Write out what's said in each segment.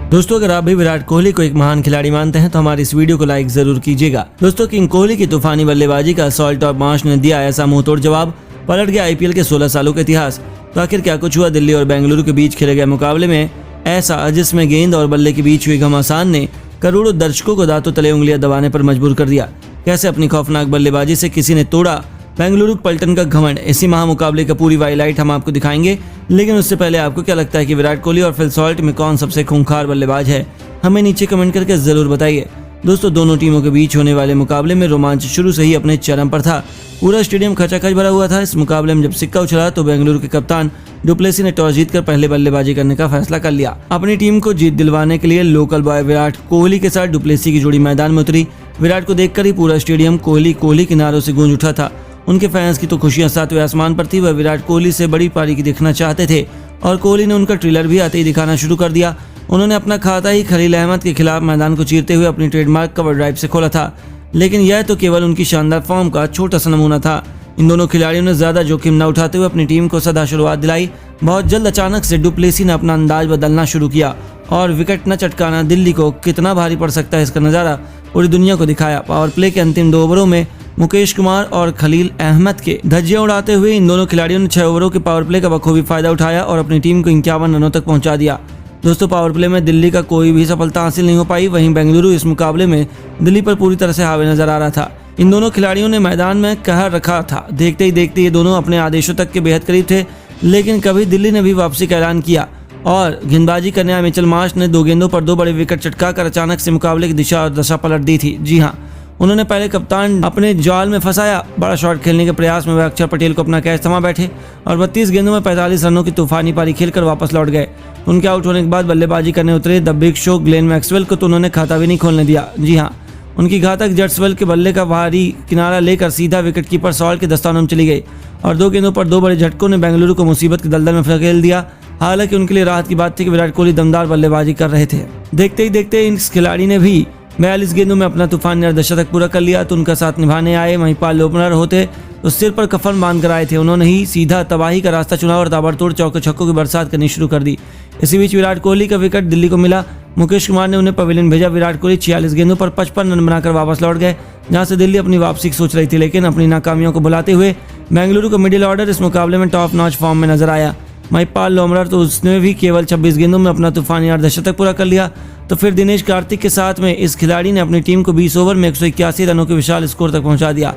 दोस्तों, अगर आप भी विराट कोहली को एक महान खिलाड़ी मानते हैं तो हमारी इस वीडियो को लाइक जरूर कीजिएगा। दोस्तों, किंग कोहली की तूफानी बल्लेबाजी का सॉल्ट और मार्श ने दिया ऐसा मुंहतोड़ जवाब, पलट गया आईपीएल के 16 सालों का इतिहास। तो आखिर क्या कुछ हुआ दिल्ली और बेंगलुरु के बीच खेले गए मुकाबले में ऐसा जिसमें गेंद और बल्ले के बीच हुई घमासान ने करोड़ों दर्शकों को दांतों तले उंगलियां दबाने पर मजबूर कर दिया। कैसे अपनी खौफनाक बल्लेबाजी से किसी ने तोड़ा बेंगलुरु पलटन का घमंड, इसी महामुकाबले का पूरी हाईलाइट हम आपको दिखाएंगे। लेकिन उससे पहले आपको क्या लगता है कि विराट कोहली और फिल सॉल्ट में कौन सबसे खूंखार बल्लेबाज है, हमें नीचे कमेंट करके जरूर बताइए। दोस्तों, दोनों टीमों के बीच होने वाले मुकाबले में रोमांच शुरू से ही अपने चरम पर था। पूरा स्टेडियम खचाखच भरा हुआ था। इस मुकाबले में जब सिक्का उछला तो बेंगलुरु के कप्तान डुप्लेसी ने टॉस जीतकर पहले बल्लेबाजी करने का फैसला कर लिया। अपनी टीम को जीत दिलवाने के लिए लोकल बॉय विराट कोहली के साथ डुप्लेसी की जोड़ी मैदान में उतरी। विराट को देखकर ही पूरा स्टेडियम कोहली कोहली के नारों से गूंज उठा था। उनके फैंस की तो खुशियां सातवें आसमान पर थी। वह विराट कोहली से बड़ी पारी की देखना चाहते थे और कोहली ने उनका ट्रेलर भी आते ही दिखाना शुरू कर दिया। उन्होंने अपना खाता ही खलील अहमद के खिलाफ मैदान को चीरते हुए अपनी ट्रेडमार्क कवर ड्राइव से खोला था। लेकिन यह तो केवल उनकी शानदार फॉर्म का छोटा सा नमूना था। इन दोनों खिलाड़ियों ने ज्यादा जोखिम न उठाते हुए अपनी टीम को सदा शुरुआत दिलाई। बहुत जल्द अचानक से डुप्लेसी ने अपना अंदाज बदलना शुरू किया और विकेट न चटकाना दिल्ली को कितना भारी पड़ सकता है इसका नजारा पूरी दुनिया को दिखाया। पावर प्ले के अंतिम 2 ओवरों में मुकेश कुमार और खलील अहमद के धज्जियां उड़ाते हुए इन दोनों खिलाड़ियों ने 6 ओवरों के पावर प्ले का बखूबी फायदा उठाया और अपनी टीम को 51 रनों तक पहुंचा दिया। दोस्तों, पावर प्ले में दिल्ली का कोई भी सफलता हासिल नहीं हो पाई। वहीं बेंगलुरु इस मुकाबले में दिल्ली पर पूरी तरह से हावी नजर आ रहा था। इन दोनों खिलाड़ियों ने मैदान में कहर रखा था। देखते ही देखते ये दोनों अपने आदेशों तक के बेहद करीब थे। लेकिन कभी दिल्ली ने भी वापसी का ऐलान किया और गेंदबाजी करने आए मिचेल मार्श ने 2 गेंदों पर 2 बड़े विकेट चटकाकर अचानक से मुकाबले की दिशा और दशा पलट दी थी। जी हाँ, उन्होंने पहले कप्तान अपने जाल में फंसाया। बड़ा शॉट खेलने के प्रयास में वह अक्षर पटेल को अपना कैच थमा बैठे और 32 गेंदों में 45 रनों की तूफानी पारी खेलकर वापस लौट गए। उनके आउट होने के बाद बल्लेबाजी करने उतरे the big show Glenn Maxwell को तो उन्होंने खाता भी नहीं खोलने दिया। जी हाँ, उनकी घातक जट्सवेल के बल्ले का भारी किनारा लेकर सीधा विकेट कीपर सॉल्ट के दस्तानों में चली गई और 2 गेंदों पर 2 बड़े झटकों ने बेंगलुरु को मुसीबत के दलदल में धकेल दिया। हालांकि उनके लिए राहत की बात थी कि विराट कोहली दमदार बल्लेबाजी कर रहे थे। देखते ही देखते इस खिलाड़ी ने भी 42 गेंदों में अपना तूफानी अर्धशतक पूरा कर लिया। तो उनका साथ निभाने आए महिपाल ओपनर होते तो सिर पर कफन बांध कर आए थे। उन्होंने ही सीधा तबाही का रास्ता चुना और ताबड़तोड़ चौके छक्कों की बरसात करनी शुरू कर दी। इसी बीच विराट कोहली का विकेट दिल्ली को मिला। मुकेश कुमार ने उन्हें पवेलियन भेजा। विराट कोहली 46 गेंदों पर 55 रन बनाकर वापस लौट गए, जहां से दिल्ली अपनी वापसी की सोच रही थी। लेकिन अपनी नाकामियों को भुलाते हुए बेंगलुरु का मिडिल ऑर्डर इस मुकाबले में टॉप नॉच फॉर्म में नजर आया। महिपाल लोमरर तो उसने भी केवल 26 गेंदों में अपना तूफानी अर्धशतक पूरा कर लिया। तो फिर दिनेश कार्तिक के साथ में इस खिलाड़ी ने अपनी टीम को 20 ओवर में 181 रनों के विशाल स्कोर तक पहुंचा दिया,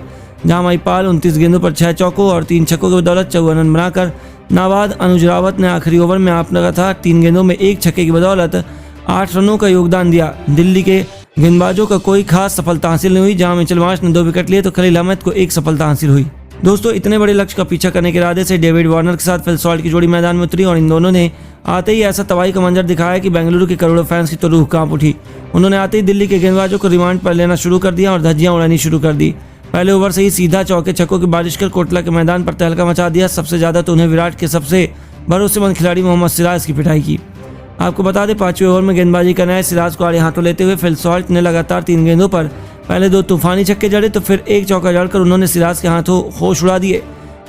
जहां महिपाल 29 गेंदों पर 6 चौकों और 3 छक्कों की बदौलत 54 रन बनाकर नाबाद अनुज रावत ने आखिरी ओवर में आप लगा था 3 गेंदों में 1 छक्के की बदौलत 8 रनों का योगदान दिया। दिल्ली के गेंदबाजों का कोई खास सफलता हासिल नहीं हुई। जहां मिचेल मार्श ने 2 विकेट लिए तो खलील अहमद को 1 सफलता हासिल हुई। दोस्तों, इतने बड़े लक्ष्य का पीछा करने के इरादे से डेविड वार्नर के साथ फिल सॉल्ट की जोड़ी मैदान में उतरी और इन दोनों ने आते ही ऐसा तबाही का मंजर दिखाया कि बेंगलुरु के करोड़ों फैंस की तो रूह कांप उठी। उन्होंने आते ही दिल्ली के गेंदबाजों को रिमांड पर लेना शुरू कर दिया और धज्जियां उड़ानी शुरू कर दी। पहले ओवर से ही सीधा चौके छक्कों की बारिश कर कोटला के मैदान पर तहलका मचा दिया। सबसे ज्यादा तो उन्हें विराट के सबसे भरोसेमंद खिलाड़ी मोहम्मद सिराज की पिटाई की। आपको बता दें, 5वें ओवर में गेंदबाजी करने आए सिराज को आड़े हाथों लेते हुए फिल सॉल्ट ने लगातार 3 गेंदों पर पहले 2 तूफानी छक्के जड़े तो फिर 1 चौका जड़कर उन्होंने सिराज के हाथों होश उड़ा दिए।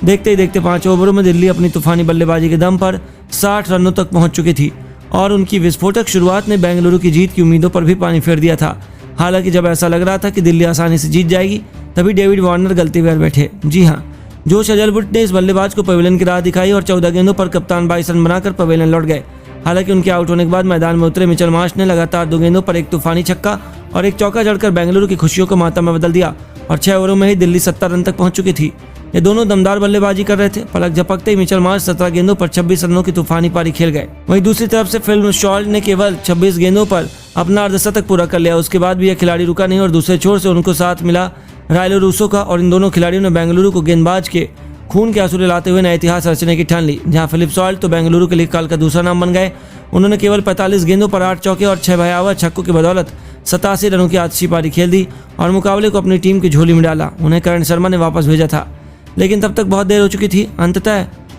देखते ही देखते 5 ओवरों में दिल्ली अपनी तूफानी बल्लेबाजी के दम पर 60 रनों तक पहुंच चुकी थी और उनकी विस्फोटक शुरुआत ने बेंगलुरु की जीत की उम्मीदों पर भी पानी फेर दिया था। हालांकि जब ऐसा लग रहा था कि दिल्ली आसानी से जीत जाएगी, तभी डेविड वार्नर गलती पर बैठे। जी हाँ, जोश अजलवुड ने इस बल्लेबाज को पवेलियन की राह दिखाई और 14 गेंदों पर कप्तान 22 रन बनाकर पवेलियन लौट गए। हालांकि उनके आउट होने के बाद मैदान में उतरे मिचेल मार्श ने लगातार 2 गेंदों पर 1 तूफानी छक्का और 1 चौका जड़कर बेंगलुरु की खुशियों को मातम में बदल दिया और 6 ओवरों में ही दिल्ली 70 रन तक पहुंच चुकी थी। ये दोनों दमदार बल्लेबाजी कर रहे थे। पलक झपकते ही मिचेल मार्श 17 गेंदों पर 26 रनों की तूफानी पारी खेल गए। वहीं दूसरी तरफ से फिल सॉल्ट ने केवल 26 गेंदों पर अपना अर्धशतक पूरा कर लिया। उसके बाद भी यह खिलाड़ी रुका नहीं और दूसरे छोर से उनको साथ मिला रायलो रूसो का और इन दोनों खिलाड़ियों ने बेंगलुरु को गेंदबाज के खून के आंसू लाते हुए नया इतिहास रचने की ठान ली। जहां फिलिप सॉल्ट तो बेंगलुरु के लिए काल का दूसरा नाम बन गए। उन्होंने केवल 45 गेंदों पर 8 चौके और 6 भयावह छक्कों की बदौलत 87 रनों की आतिशी पारी खेल दी और मुकाबले को अपनी टीम की झोली में डाला। उन्हें करण शर्मा ने वापस भेजा था, लेकिन तब तक बहुत देर हो चुकी थी।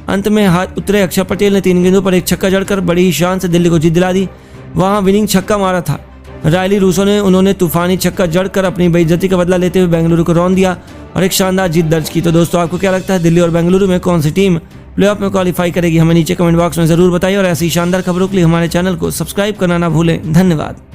अंत में हाथ उतरे अक्षर पटेल ने 3 गेंदों पर 1 छक्का जड़कर बड़ी ही शान से दिल्ली को जीत दिला दी। वहां विनिंग छक्का मारा था रायली रूसो ने। उन्होंने तूफानी छक्का जड़कर अपनी बेइज्जती का बदला लेते हुए बेंगलुरु को रौंद दिया और एक शानदार जीत दर्ज की। तो दोस्तों, आपको क्या लगता है, दिल्ली और बेंगलुरु में कौन सी टीम प्लेऑफ में क्वालिफाई करेगी, हमें नीचे कमेंट बॉक्स में जरूर बताइए और ऐसी शानदार खबरों के लिए हमारे चैनल को सब्सक्राइब करना ना भूलें। धन्यवाद।